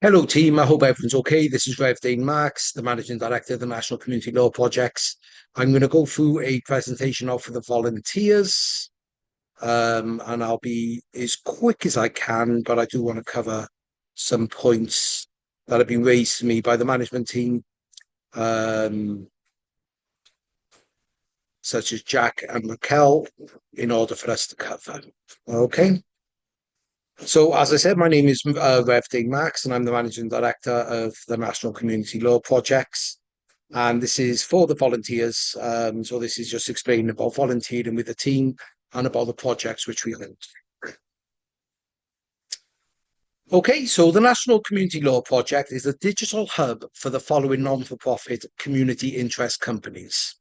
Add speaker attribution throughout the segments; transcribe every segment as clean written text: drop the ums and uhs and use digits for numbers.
Speaker 1: Hello team, I hope everyone's okay. This is Wellbeing Max, the Managing Director of the National Community Law Projects. I'm going to go through a presentation now for the volunteers, and I'll be as quick as I can, but I do want to cover some points that have been raised to me by the management team, such as Jack and Raquel, in order for us to cover. Okay. So, as I said, my name is Wellbeing Max, and I'm the Managing Director of the National Community Law Projects. And this is for the volunteers. So this is just explaining about volunteering with the team and about the projects which we run. Okay, so the National Community Law Project is a digital hub for the following non-for-profit community interest companies.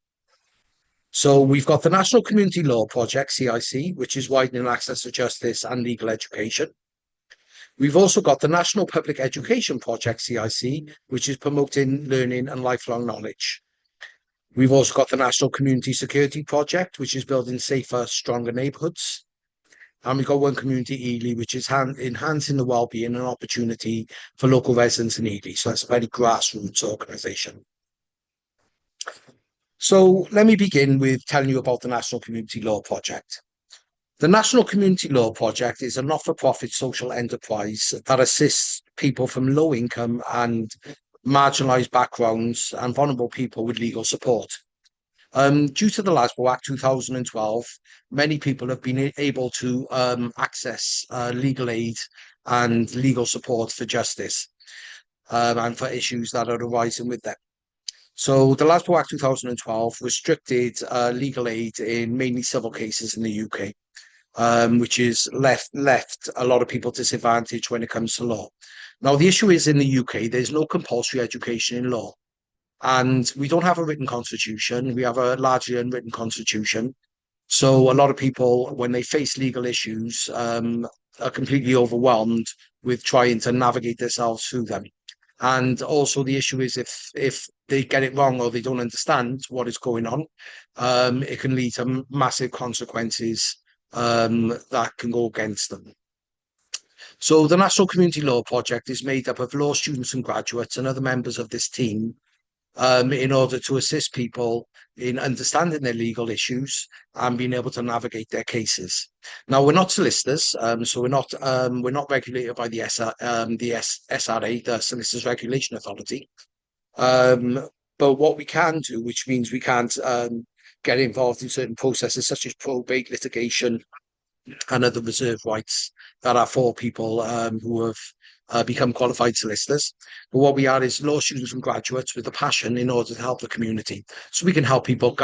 Speaker 1: So we've got the National Community Law Project, CIC, which is widening access to justice and legal education. We've also got the National Public Education Project, CIC, which is promoting learning and lifelong knowledge. We've also got the National Community Security Project, which is building safer, stronger neighbourhoods. And we've got One Community Ely, which is enhancing the well-being and opportunity for local residents in Ely. So that's a very grassroots organisation. So let me begin with telling you about the National Community Law Project. The National Community Law Project is a not-for-profit social enterprise that assists people from low income and marginalised backgrounds and vulnerable people with legal support. Due to the LASBO Act 2012, many people have been able to access legal aid and legal support for justice and for issues that are arising with them. So the LASBO Act 2012 restricted legal aid in mainly civil cases in the UK. Which is left a lot of people disadvantaged when it comes to law. Now, the issue is in the UK, there's no compulsory education in law. And we don't have a written constitution. We have a largely unwritten constitution. So a lot of people, when they face legal issues, are completely overwhelmed with trying to navigate themselves through them. And also the issue is if they get it wrong or they don't understand what is going on, it can lead to massive consequences that can go against them. So the National Community Law Project is made up of law students and graduates and other members of this team in order to assist people in understanding their legal issues and being able to navigate their cases. Now, we're not solicitors, so we're not regulated by the SRA, the Solicitors Regulation Authority. But what we can do, which means we can't get involved in certain processes such as probate, litigation, and other reserve rights that are for people who have become qualified solicitors. But what we are is law students and graduates with a passion in order to help the community. So we can help people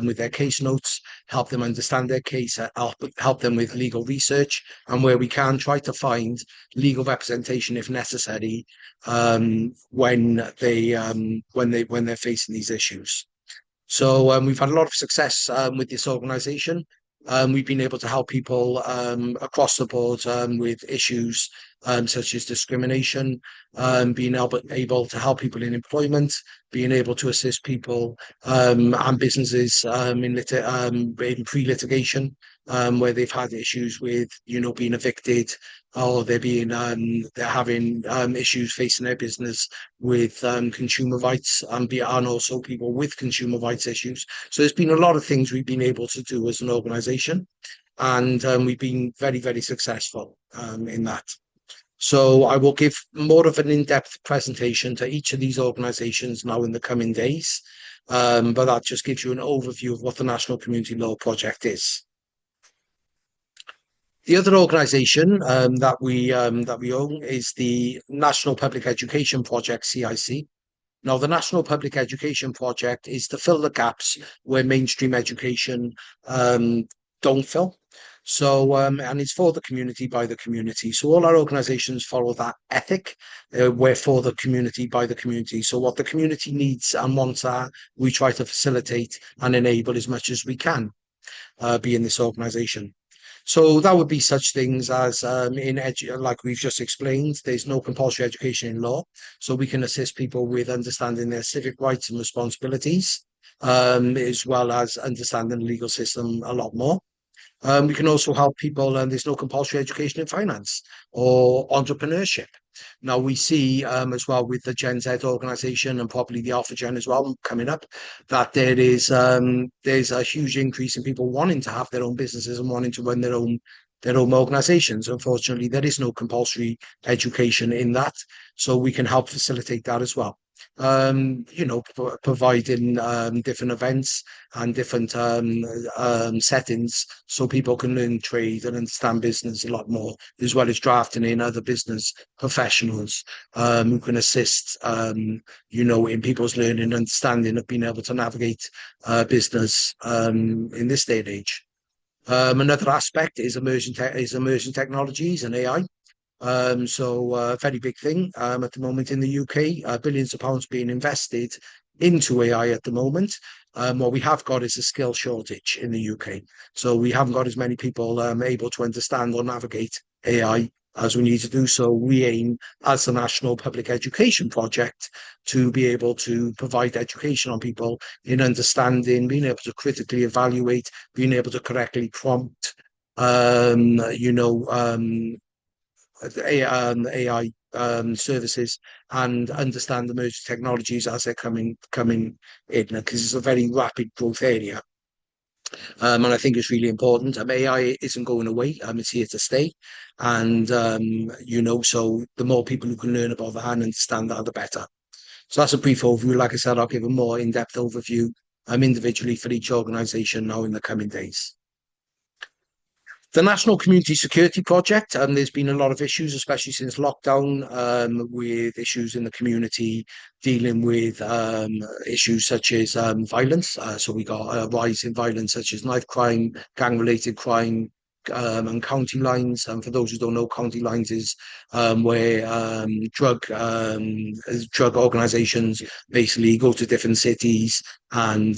Speaker 1: with their case notes, help them understand their case, help them with legal research, and where we can try to find legal representation if necessary when they're facing these issues. So we've had a lot of success with this organisation. We've been able to help people across the board with issues such as discrimination, being able to help people in employment, being able to assist people and businesses in pre-litigation where they've had issues with, being evicted, or they're having issues facing their business with consumer rights and also people with consumer rights issues. So there's been a lot of things we've been able to do as an organisation, and we've been very, very successful in that. So I will give more of an in-depth presentation to each of these organisations now in the coming days, but that just gives you an overview of what the National Community Law Project is. The other organisation that we own is the National Public Education Project, CIC. Now, the National Public Education Project is to fill the gaps where mainstream education don't fill. So, and it's for the community, by the community. So all our organisations follow that ethic. We're for the community, by the community. So what the community needs and wants are, we try to facilitate and enable as much as we can be in this organisation. So that would be such things as like we've just explained, there's no compulsory education in law. So we can assist people with understanding their civic rights and responsibilities, as well as understanding the legal system a lot more. We can also help people, and there's no compulsory education in finance or entrepreneurship. Now we see as well with the Gen Z organisation and probably the Alpha Gen as well coming up, that there's a huge increase in people wanting to have their own businesses and wanting to run their own organizations. Unfortunately, there is no compulsory education in that, so we can help facilitate that as well. Providing different events and different settings so people can learn trade and understand business a lot more, as well as drafting in other business professionals who can assist, in people's learning and understanding of being able to navigate business in this day and age. Another aspect is emerging technologies and AI. A very big thing at the moment in the UK, billions of pounds being invested into AI at the moment. What we have got is a skill shortage in the UK. So we haven't got as many people able to understand or navigate AI as we need to do. So we aim, as the National Public Education Project, to be able to provide education on people in understanding, being able to critically evaluate, being able to correctly prompt, AI services, and understand emerging technologies as they're coming in, because it's a very rapid growth area. And I think it's really important. AI isn't going away. It's here to stay. And, so the more people who can learn about that and understand that, the better. So that's a brief overview. Like I said, I'll give a more in-depth overview individually for each organisation now in the coming days. The National Community Security Project, there's been a lot of issues, especially since lockdown, with issues in the community dealing with issues such as violence. So we got a rise in violence such as knife crime, gang-related crime, and county lines. And for those who don't know, county lines is where drug organisations basically go to different cities and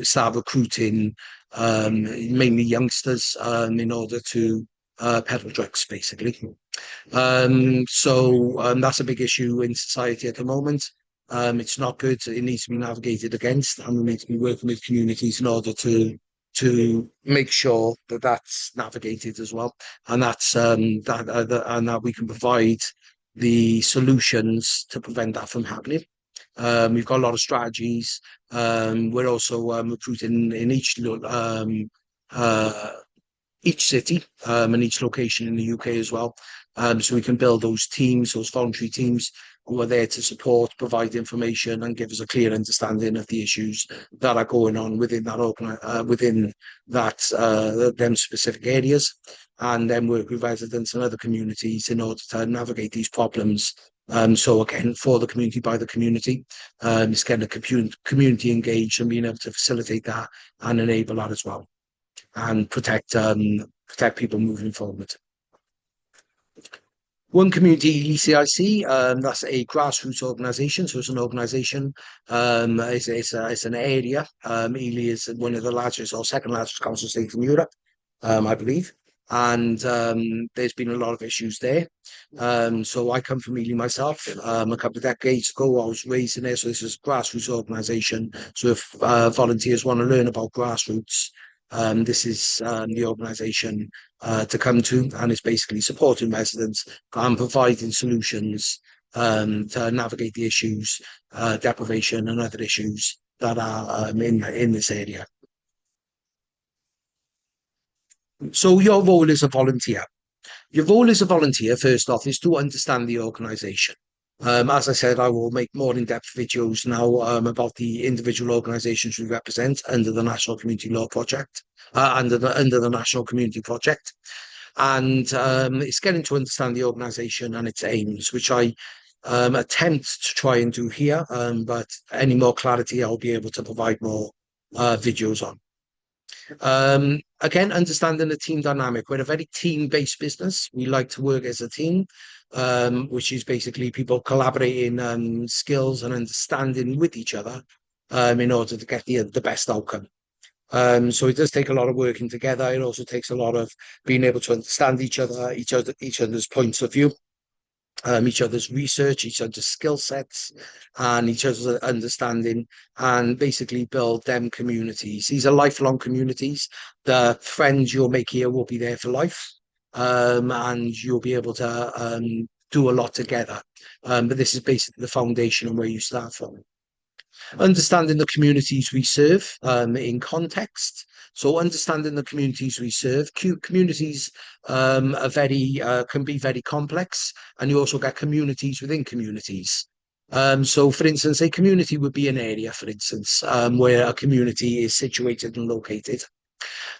Speaker 1: start recruiting mainly youngsters in order to peddle drugs, basically. That's a big issue in society at the moment. It's not good. It needs to be navigated against, and we need to be working with communities in order to make sure that that's navigated as well, and that we can provide the solutions to prevent that from happening. We've got a lot of strategies. We're also recruiting in each city and each location in the UK as well. So we can build those teams, those voluntary teams who are there to support, provide information, and give us a clear understanding of the issues that are going on within them specific areas, and then work with residents and other communities in order to navigate these problems. So again, for the community, by the community, it's getting the community engaged and being able to facilitate that and enable that as well, and protect people moving forward. One Community Ely CIC, that's a grassroots organisation. So it's an organisation, it's an area. Ely is one of the largest or second largest council estates in Europe, I believe. And there's been a lot of issues there. So I come from Ely myself. A couple of decades ago, I was raised in there. So this is a grassroots organisation. So if volunteers want to learn about grassroots, this is the organisation to come to, and it's basically supporting residents and providing solutions to navigate the issues, deprivation and other issues that are in this area. So your role as a volunteer. Your role as a volunteer, first off, is to understand the organisation. As I said, I will make more in-depth videos now about the individual organisations we represent under the National Community Law Project, under the National Community Project. And it's getting to understand the organisation and its aims, which I attempt to try and do here. But any more clarity, I'll be able to provide more videos on. Again, understanding the team dynamic. We're a very team-based business. We like to work as a team, which is basically people collaborating skills and understanding with each other in order to get the best outcome. So it does take a lot of working together. It also takes a lot of being able to understand each other's points of view. each other's research, each other's skill sets, and each other's understanding, and basically build them communities. These are lifelong communities. The friends you'll make here will be there for life, and you'll be able to do a lot together. But this is basically the foundation and where you start from. Understanding the communities we serve in context. So understanding the communities we serve, communities are very can be very complex, and you also get communities within communities. So, for instance, a community would be an area, for instance, where a community is situated and located.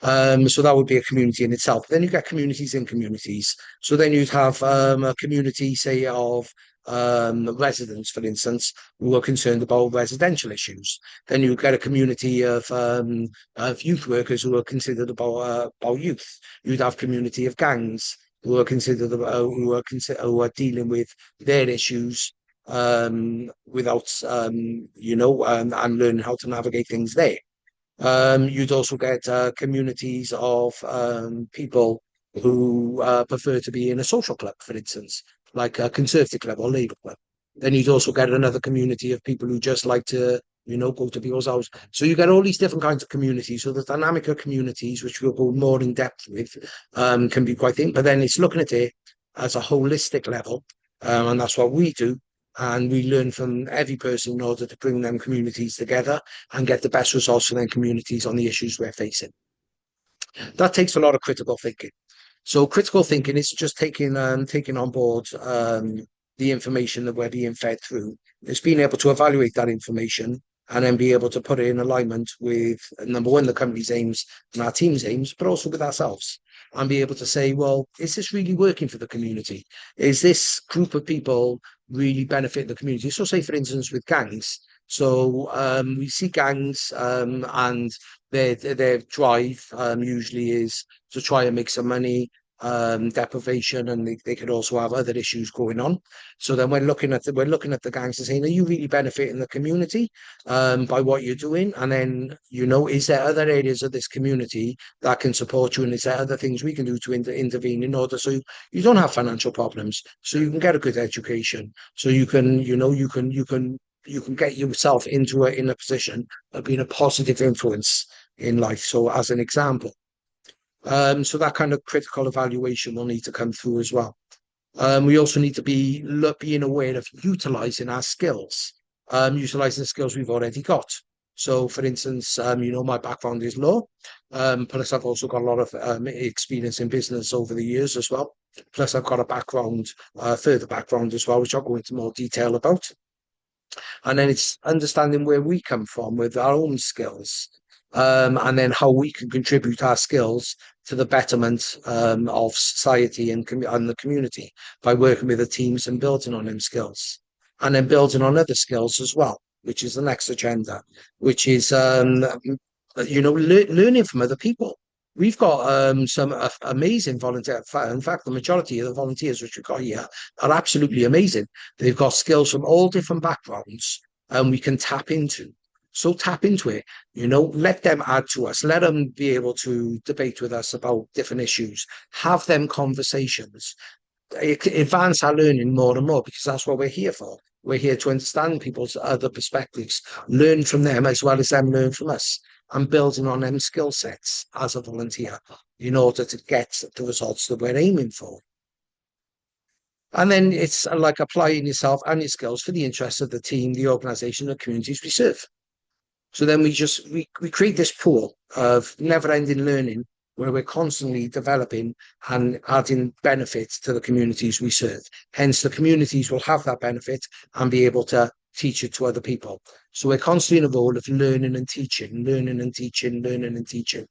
Speaker 1: So that would be a community in itself. Then you get communities in communities. So then you'd have a community, say, of residents, for instance, who are concerned about residential issues. Then you get a community of youth workers who are considered about youth. You'd have community of gangs who are considered who are dealing with their issues without and learning how to navigate things there. You'd also get communities of people who prefer to be in a social club, for instance, like a Conservative club or Labour club. Then you'd also get another community of people who just like to, go to people's houses. So you get all these different kinds of communities. So the dynamic of communities, which we'll go more in depth with, can be quite thin. But then it's looking at it as a holistic level, and that's what we do. And we learn from every person in order to bring them communities together and get the best results for their communities on the issues we're facing. That takes a lot of critical thinking. So critical thinking is just taking on board the information that we're being fed through. It's being able to evaluate that information and then be able to put it in alignment with, number one, the company's aims and our team's aims, but also with ourselves, and be able to say, well, is this really working for the community? Is this group of people really benefit the community? So say, for instance, with gangs. So we see gangs and their drive usually is to try and make some money, deprivation, and they could also have other issues going on. So then we're looking at the gangs and saying, are you really benefiting the community by what you're doing? And then, is there other areas of this community that can support you? And is there other things we can do to intervene in order so you don't have financial problems, so you can get a good education, so you can get yourself in a position of being a positive influence in life. So as an example. So that kind of critical evaluation will need to come through as well. We also need to being aware of utilising our skills, utilising the skills we've already got. So, for instance, my background is law, plus I've also got a lot of experience in business over the years as well. Plus, I've got a further background as well, which I'll go into more detail about. And then it's understanding where we come from with our own skills, and then how we can contribute our skills to the betterment of society and the community by working with the teams and building on them skills, and then building on other skills as well, which is the next agenda, which is learning from other people. We've got some amazing volunteers. In fact, the majority of the volunteers which we've got here are absolutely amazing. They've got skills from all different backgrounds, and we can tap into. So tap into it, let them add to us, let them be able to debate with us about different issues, have them conversations, advance our learning more and more, because that's what we're here for. We're here to understand people's other perspectives, learn from them as well as them learn from us, and building on them skill sets as a volunteer in order to get the results that we're aiming for. And then it's like applying yourself and your skills for the interests of the team, the organisation, the communities we serve. So then we create this pool of never-ending learning where we're constantly developing and adding benefits to the communities we serve. Hence, the communities will have that benefit and be able to teach it to other people. So we're constantly in a role of learning and teaching, learning and teaching, learning and teaching.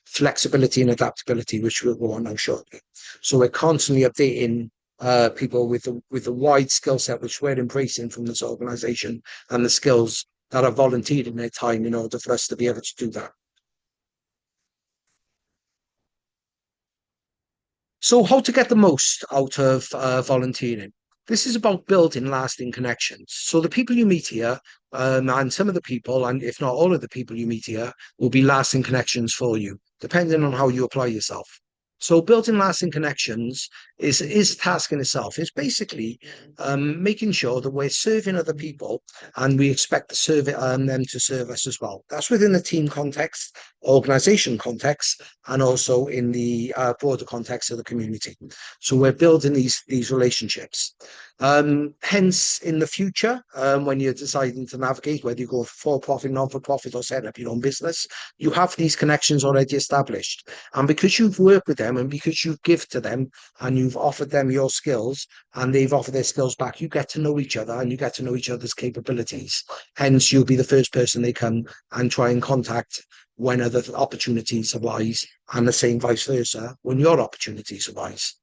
Speaker 1: Flexibility and adaptability, which we'll go on now shortly. So we're constantly updating people with a wide skill set, which we're embracing from this organisation, and the skills that are volunteered in their time in order for us to be able to do that. So how to get the most out of volunteering? This is about building lasting connections. So the people you meet here, and some of the people, and if not all of the people you meet here, will be lasting connections for you, depending on how you apply yourself. So building lasting connections is a task in itself. It's basically making sure that we're serving other people and we expect to serve them to serve us as well. That's within the team context, organization context, and also in the broader context of the community. So we're building these relationships. Hence, in the future, when you're deciding to navigate, whether you go for profit, non-for-profit, or set up your own business, you have these connections already established. And because you've worked with them and because you give to them and you've offered them your skills and they've offered their skills back, you get to know each other and you get to know each other's capabilities. Hence, you'll be the first person they come and try and contact when other opportunities arise, and the same vice versa when your opportunities arise.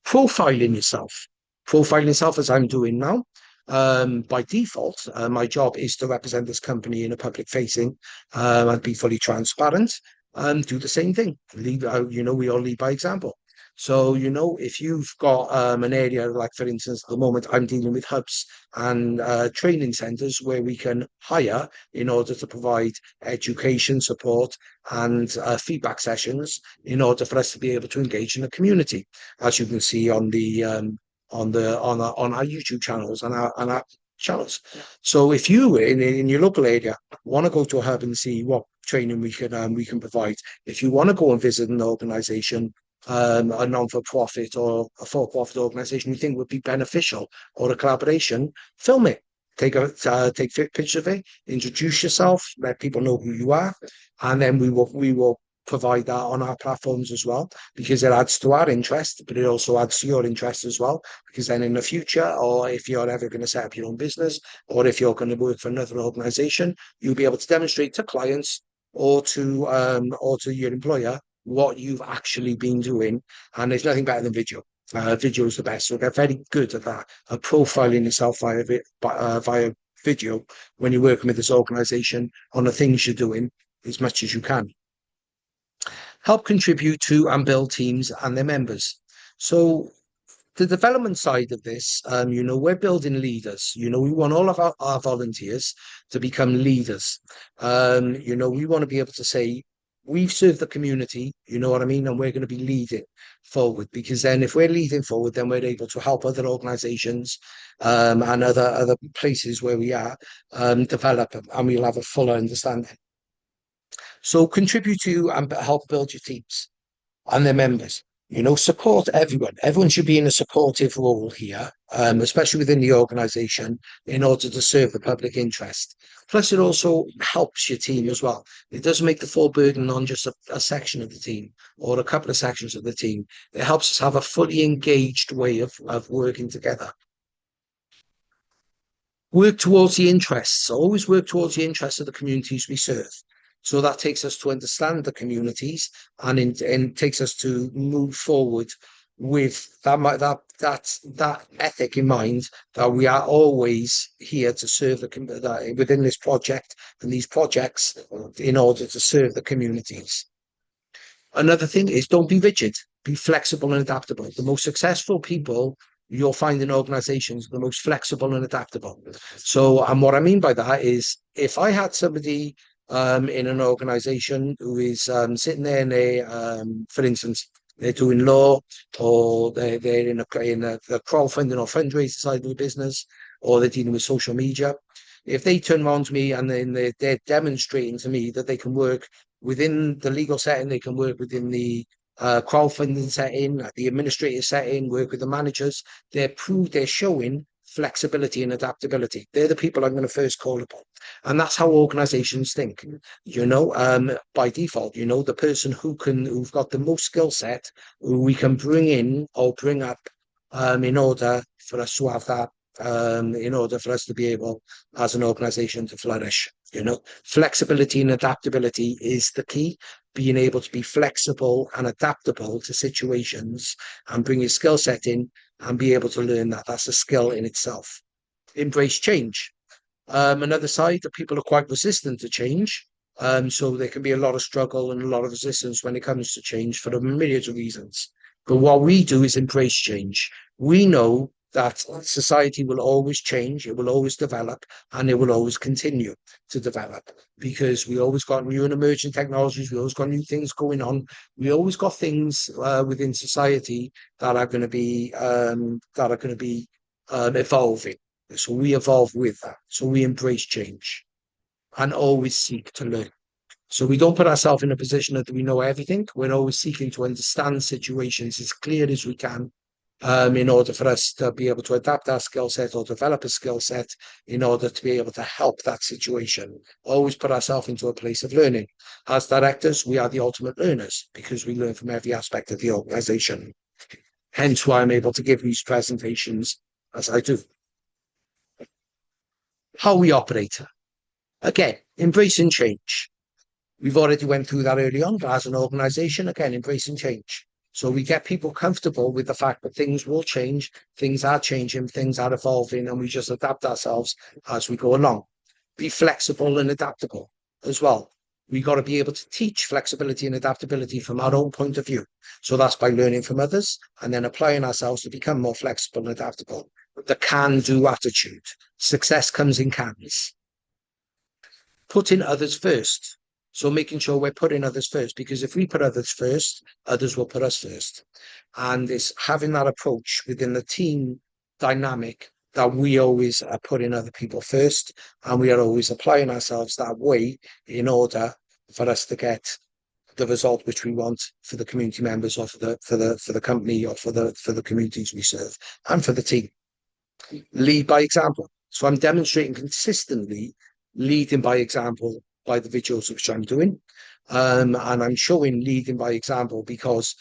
Speaker 1: Profiling yourself. Profiling yourself as I'm doing now. By default, my job is to represent this company in a public facing and be fully transparent and do the same thing. We all lead by example. So, if you've got an area like, for instance, at the moment, I'm dealing with hubs and training centres where we can hire in order to provide education support and feedback sessions in order for us to be able to engage in the community, as you can see on the on our YouTube channels and our channels. So if you in your local area want to go to a hub and see what training we can provide, if you want to go and visit an organization, a non-for-profit or a for-profit organization you think would be beneficial, or a collaboration, film it. Take pictures of it, introduce yourself, let people know who you are, and then we will provide that on our platforms as well, because it adds to our interest, but it also adds to your interest as well, because then in the future, or if you're ever going to set up your own business, or if you're going to work for another organization, you'll be able to demonstrate to clients or to your employer what you've actually been doing. And there's nothing better than video. Video is the best. So they're very good at that, at profiling yourself via video when you're working with this organization on the things you're doing as much as you can. Help contribute to and build teams and their members. So the development side of this, we're building leaders. We want all of our volunteers to become leaders. We want to be able to say, we've served the community, you know what I mean? And we're going to be leading forward, because then if we're leading forward, then we're able to help other organizations and other places where we are develop, and we'll have a fuller understanding. So contribute to and help build your teams and their members. Support everyone. Everyone should be in a supportive role here, especially within the organisation, in order to serve the public interest. Plus, it also helps your team as well. It doesn't make the full burden on just a section of the team or a couple of sections of the team. It helps us have a fully engaged way of working together. Work towards the interests. Always work towards the interests of the communities we serve. So that takes us to understand the communities, and takes us to move forward with that ethic in mind, that we are always here to serve within this project and these projects in order to serve the communities. Another thing is, don't be rigid, be flexible and adaptable. The most successful people you'll find in organizations are the most flexible and adaptable. So, and what I mean by that is, if I had somebody in an organization who is sitting there and for instance, they're doing law, or they're in the crowdfunding or fundraising side of the business, or they're dealing with social media. If they turn around to me and then they're demonstrating to me that they can work within the legal setting, they can work within the crowdfunding setting, the administrative setting, work with the managers, they're showing flexibility and adaptability. They're the people I'm going to first call upon. And that's how organizations think, by default. The person who've got the most skill set, who we can bring in or bring up in order for us to have that, in order for us to be able as an organization to flourish. Flexibility and adaptability is the key. Being able to be flexible and adaptable to situations and bring your skill set in and be able to learn that. That's a skill in itself. Embrace change. Another side, that people are quite resistant to change. So there can be a lot of struggle and a lot of resistance when it comes to change for a myriad of reasons. But what we do is embrace change. We know that society will always change, it will always develop, and it will always continue to develop because we always got new and emerging technologies, we always got new things going on, we always got things within society that are going to be evolving. So we evolve with that. So we embrace change and always seek to learn. So we don't put ourselves in a position that we know everything. We're always seeking to understand situations as clear as we can, in order for us to be able to adapt our skill set or develop a skill set in order to be able to help that situation. Always put ourselves into a place of learning. As directors, we are the ultimate learners because we learn from every aspect of the organisation. Hence why I'm able to give these presentations as I do. How we operate. Again, embracing change. We've already went through that early on, but as an organisation, again, embracing change. So we get people comfortable with the fact that things will change, things are changing, things are evolving, and we just adapt ourselves as we go along. Be flexible and adaptable as well. We got to be able to teach flexibility and adaptability from our own point of view. So that's by learning from others and then applying ourselves to become more flexible and adaptable. The can-do attitude. Success comes in cans. Putting others first. So making sure we're putting others first, because if we put others first, others will put us first. And it's having that approach within the team dynamic that we always are putting other people first, and we are always applying ourselves that way in order for us to get the result which we want for the community members, or for the company, or for the communities we serve, and for the team. Lead by example. So I'm demonstrating consistently leading by example by the videos which I'm doing. And I'm showing leading by example because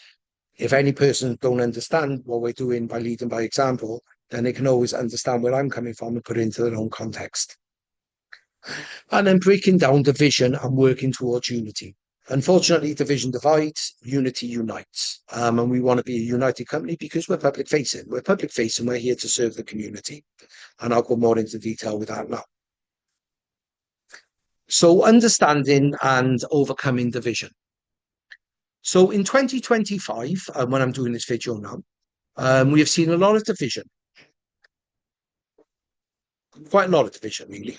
Speaker 1: if any person don't understand what we're doing by leading by example, then they can always understand where I'm coming from and put it into their own context. And then breaking down division and working towards unity. Unfortunately, division divides, unity unites. And we want to be a united company because we're public facing. We're public facing, we're here to serve the community. And I'll go more into detail with that now. So understanding and overcoming division. So in 2025, when I'm doing this video now, we have seen a lot of division. Quite a lot of division, really.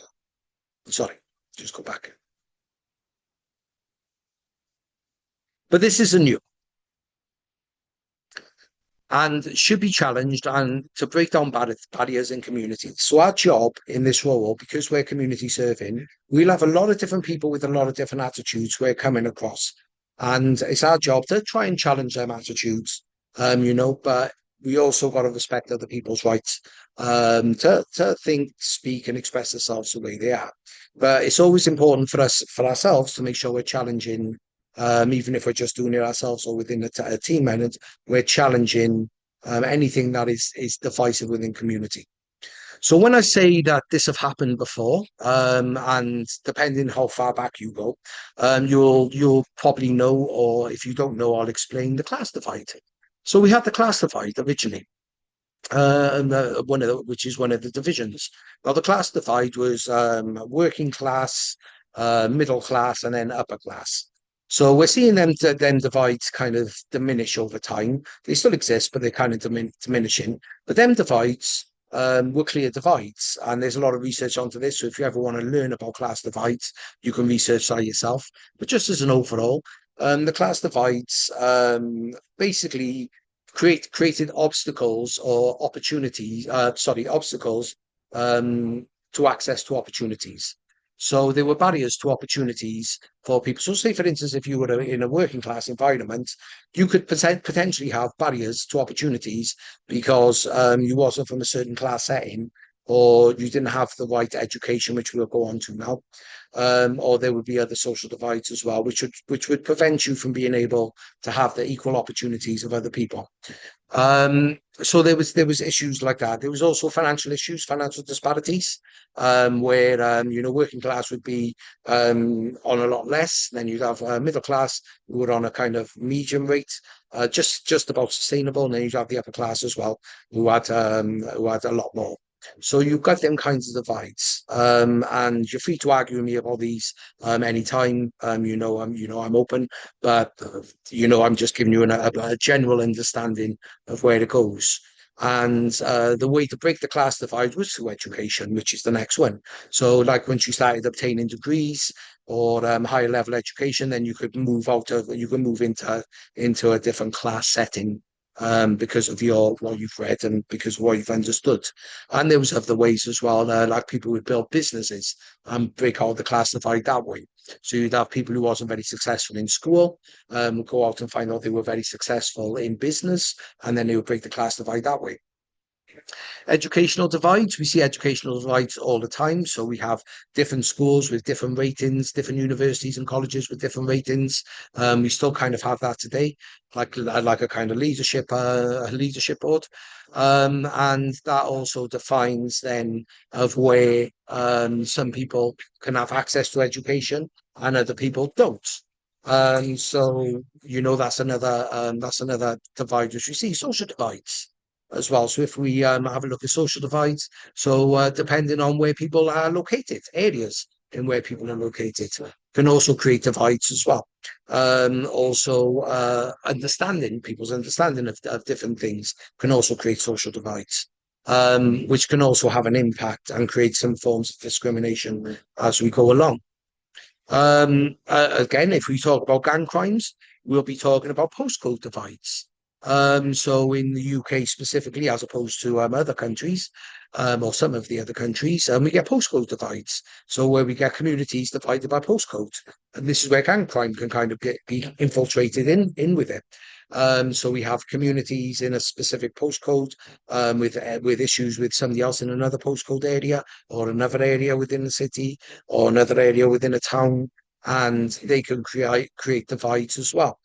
Speaker 1: Sorry, just go back. But this isn't new and should be challenged and to break down barriers in communities. So our job in this role, because we're community serving, we'll have a lot of different people with a lot of different attitudes we're coming across. And it's our job to try and challenge them attitudes, but we also got to respect other people's rights to think, speak, and express themselves the way they are. But it's always important for us, for ourselves, to make sure we're challenging, even if we're just doing it ourselves or within a team, and we're challenging anything that is divisive within community. So when I say that this have happened before, and depending how far back you go, you'll probably know, or if you don't know, I'll explain the class divide. So we had the class divide originally, which is one of the divisions. Now the class divide was working class, middle class, and then upper class. So we're seeing them then divides kind of diminish over time. They still exist, but they're kind of diminishing. But them divides were clear divides, and there's a lot of research onto this. So if you ever want to learn about class divides, you can research that yourself. But just as an overall, the class divides basically created obstacles or opportunities. Obstacles to access to opportunities. So there were barriers to opportunities for people. So say, for instance, if you were in a working class environment, you could potentially have barriers to opportunities because you wasn't from a certain class setting, or you didn't have the right education, which we'll go on to now. Or there would be other social divides as well, which would prevent you from being able to have the equal opportunities of other people. So there was issues like that. There was also financial issues, financial disparities, where working class would be on a lot less. Then you'd have middle class who were on a kind of medium rate, just about sustainable. And then you'd have the upper class as well, who had a lot more. So you've got them kinds of divides, and you're free to argue with me about these anytime. I'm open, but I'm just giving you a general understanding of where it goes. And the way to break the class divide was through education, which is the next one. So like once you started obtaining degrees or higher level education, then you could move into a different class setting because of what you've read and because of what you've understood. And there was other ways as well, like people would build businesses and break out the class divide that way. So you'd have people who wasn't very successful in school, go out and find out they were very successful in business, and then they would break the class divide that way. Educational divides, we see educational divides all the time. So we have different schools with different ratings, different universities and colleges with different ratings. We still kind of have that today, like a kind of leadership board. And that also defines then of where some people can have access to education and other people don't. So that's another divide which we see, social divides as well. So if we have a look at social divides, so depending on where people are located, areas in where people are located can also create divides as well. Also, people's understanding of different things can also create social divides, which can also have an impact and create some forms of discrimination as we go along. Again, if we talk about gang crimes, we'll be talking about postcode divides. So in the UK specifically, as opposed to other countries, or some of the other countries, we get postcode divides. So where we get communities divided by postcode, and this is where gang crime can kind of be infiltrated in with it. So we have communities in a specific postcode with issues with somebody else in another postcode area, or another area within the city, or another area within a town, and they can create divides as well.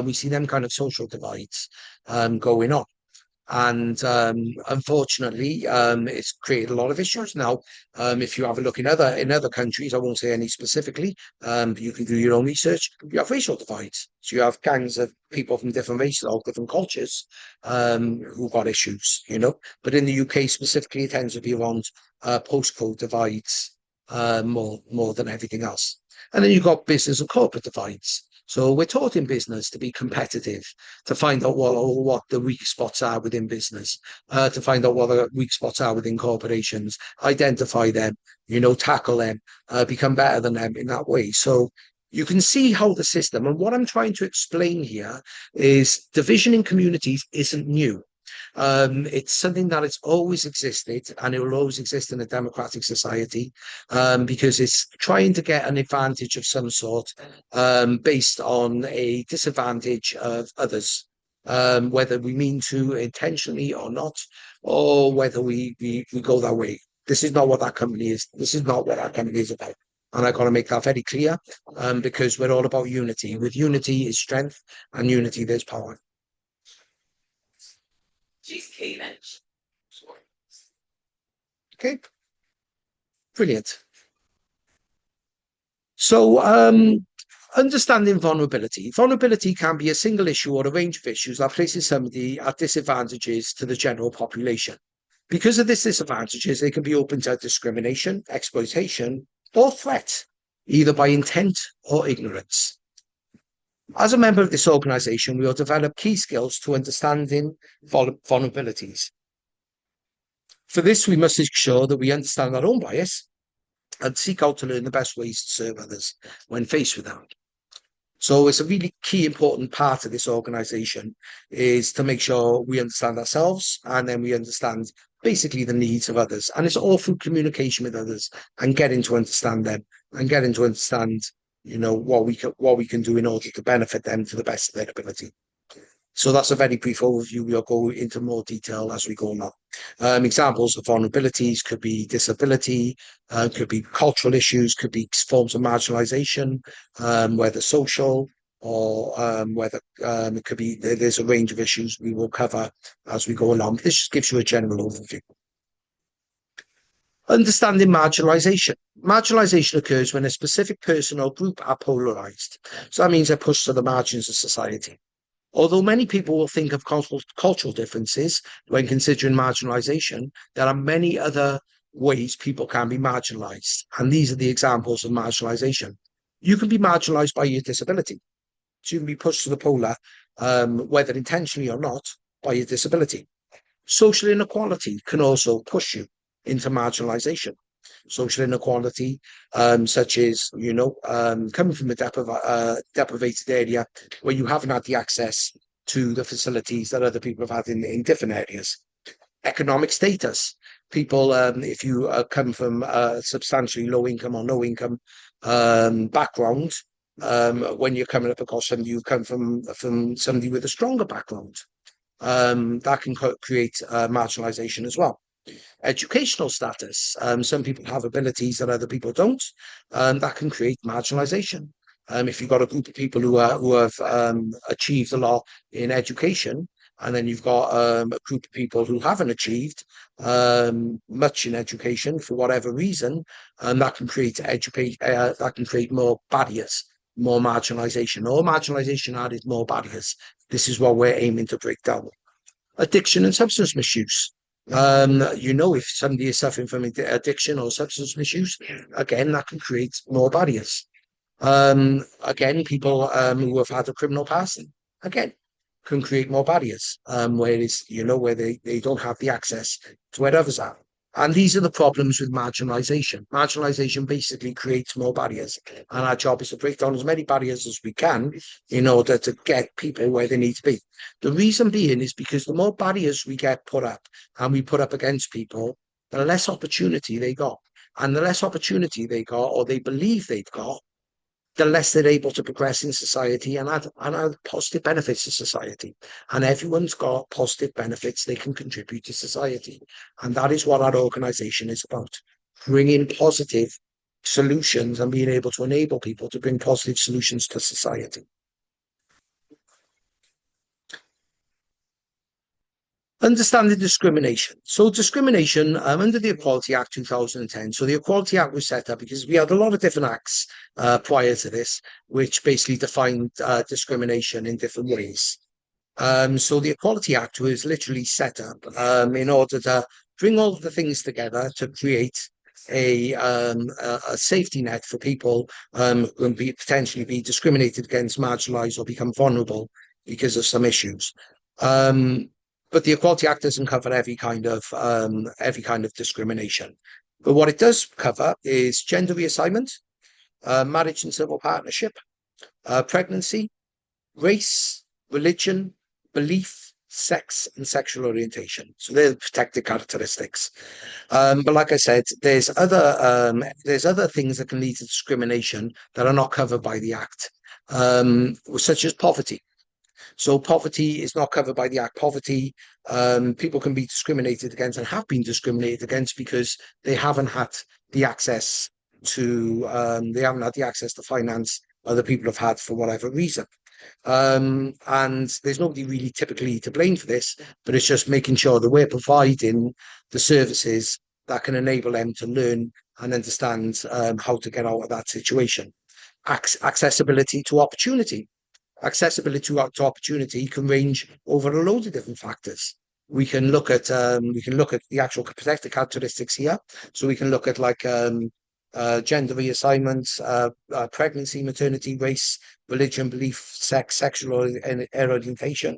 Speaker 1: We see them kind of social divides going on. And unfortunately, it's created a lot of issues now. If you have a look in other countries, I won't say any specifically, but you can do your own research. You have racial divides. So you have gangs of people from different races or different cultures who've got issues, But in the UK specifically, it tends to be around postcode divides more than everything else. And then you've got business and corporate divides. So we're taught in business to be competitive, to find out what the weak spots are within business, to find out what the weak spots are within corporations, identify them, tackle them, become better than them in that way. So you can see how the system, and what I'm trying to explain here is division in communities isn't new. It's something that it's always existed, and it will always exist in a democratic society, because it's trying to get an advantage of some sort based on a disadvantage of others, whether we mean to intentionally or not, or whether we go that way. This is not what that company is. This is not what that company is about. And I've got to make that very clear, because we're all about unity. With unity is strength, and unity there's power. Okay, brilliant. So, understanding vulnerability. Vulnerability can be a single issue or a range of issues that places somebody at disadvantages to the general population. Because of this disadvantages, they can be open to discrimination, exploitation, or threat, either by intent or ignorance. As a member of this organisation, we will develop key skills to understanding vulnerabilities. For this, we must ensure that we understand our own bias and seek out to learn the best ways to serve others when faced with that. So it's a really key important part of this organisation is to make sure we understand ourselves, and then we understand basically the needs of others. And it's all through communication with others and getting to understand them and getting to understand, what we can do in order to benefit them to the best of their ability. So that's a very brief overview. We'll go into more detail as we go along. Examples of vulnerabilities could be disability, could be cultural issues, could be forms of marginalisation, whether social or whether it could be, there's a range of issues we will cover as we go along. This just gives you a general overview. Understanding marginalisation. Marginalisation occurs when a specific person or group are polarised. So that means they're pushed to the margins of society. Although many people will think of cultural differences when considering marginalisation, there are many other ways people can be marginalised. And these are the examples of marginalisation. You can be marginalised by your disability. So you can be pushed to the polar, whether intentionally or not, by your disability. Social inequality can also push you into marginalization. Social inequality, such as, coming from a deprivated area where you haven't had the access to the facilities that other people have had in different areas. Economic status. People, if you come from a substantially low income or no income background, when you're coming up across somebody who come from somebody with a stronger background, that can create marginalization as well. Educational status. Some people have abilities that other people don't. That can create marginalization. If you've got a group of people who have achieved a lot in education, and then you've got a group of people who haven't achieved much in education for whatever reason, and that can create more barriers, more marginalization. All marginalization added more barriers. This is what we're aiming to break down. Addiction and substance misuse. If somebody is suffering from addiction or substance misuse, again, that can create more barriers. Again, people who have had a criminal past, again, can create more barriers, where they don't have the access to where others are. And these are the problems with marginalization. Marginalization basically creates more barriers. And our job is to break down as many barriers as we can in order to get people where they need to be. The reason being is because the more barriers we get put up and we put up against people, the less opportunity they got. And the less opportunity they got, or they believe they've got, the less they're able to progress in society and add positive benefits to society. And everyone's got positive benefits they can contribute to society. And that is what our organisation is about, bringing positive solutions and being able to enable people to bring positive solutions to society. Understanding discrimination. So discrimination under the Equality Act 2010. So the Equality Act was set up because we had a lot of different acts prior to this, which basically defined discrimination in different ways. So the Equality Act was literally set up in order to bring all of the things together to create a safety net for people who can potentially be discriminated against, marginalised, or become vulnerable because of some issues. But the Equality Act doesn't cover every kind of discrimination. But what it does cover is gender reassignment, marriage and civil partnership, pregnancy, race, religion, belief, sex, and sexual orientation. So they're the protected characteristics. But like I said, there's other things that can lead to discrimination that are not covered by the Act, such as poverty. So poverty is not covered by the Act. Poverty, people can be discriminated against and have been discriminated against because they haven't had the access to finance other people have had for whatever reason. And there's nobody really typically to blame for this, but it's just making sure that we're providing the services that can enable them to learn and understand how to get out of that situation. Accessibility to opportunity. Accessibility to opportunity can range over a load of different factors. We can look at the actual protected characteristics here. So we can look at gender reassignments, pregnancy, maternity, race, religion, belief, sex, sexual orientation.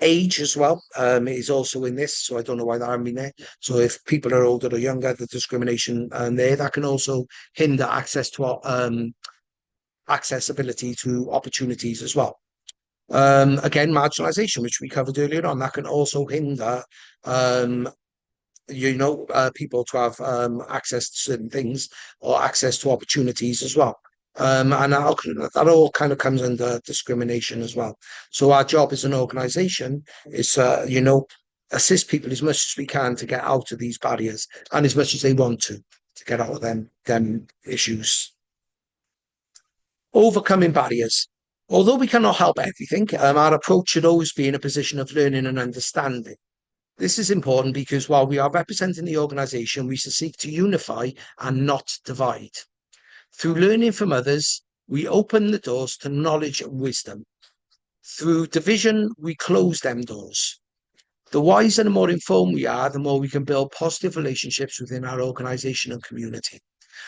Speaker 1: Age as well is also in this, so I don't know why that hasn't been there. So if people are older or younger, the discrimination there, that can also hinder accessibility to opportunities as well. Again, marginalization, which we covered earlier on, that can also hinder people to have access to certain things or access to opportunities as well. And that all kind of comes under discrimination as well. So our job as an organisation is, assist people as much as we can to get out of these barriers and as much as they want to get out of them issues. Overcoming barriers. Although we cannot help everything, our approach should always be in a position of learning and understanding. This is important because while we are representing the organisation, we should seek to unify and not divide. Through learning from others, we open the doors to knowledge and wisdom. Through division, we close them doors. The wiser and the more informed we are, the more we can build positive relationships within our organisation and community.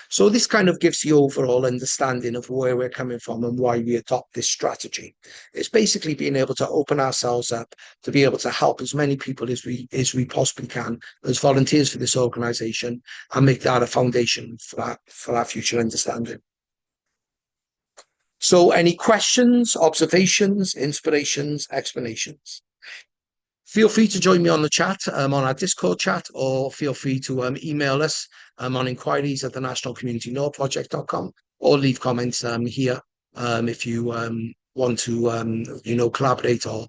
Speaker 1: So this kind of gives the overall understanding of where we're coming from and why we adopt this strategy. It's basically being able to open ourselves up to be able to help as many people as we possibly can as volunteers for this organisation, and make that a foundation for our future understanding. So any questions, observations, inspirations, explanations? Feel free to join me on the chat, on our Discord chat, or feel free to email us on inquiries@thenationalcommunitylawproject.com, or leave comments here if you want to, collaborate or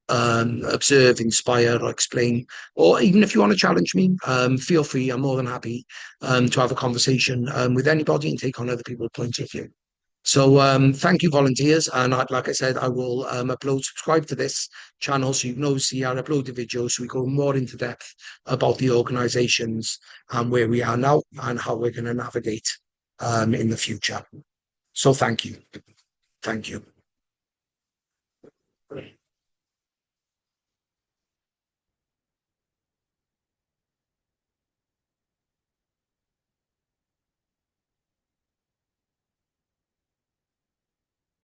Speaker 1: observe, inspire, or explain, or even if you want to challenge me, feel free. I'm more than happy to have a conversation with anybody and take on other people's points of view. So thank you, volunteers. And like I said, I will subscribe to this channel so you see our uploaded videos, so we go more into depth about the organisations and where we are now and how we're going to navigate in the future. So thank you. Thank you.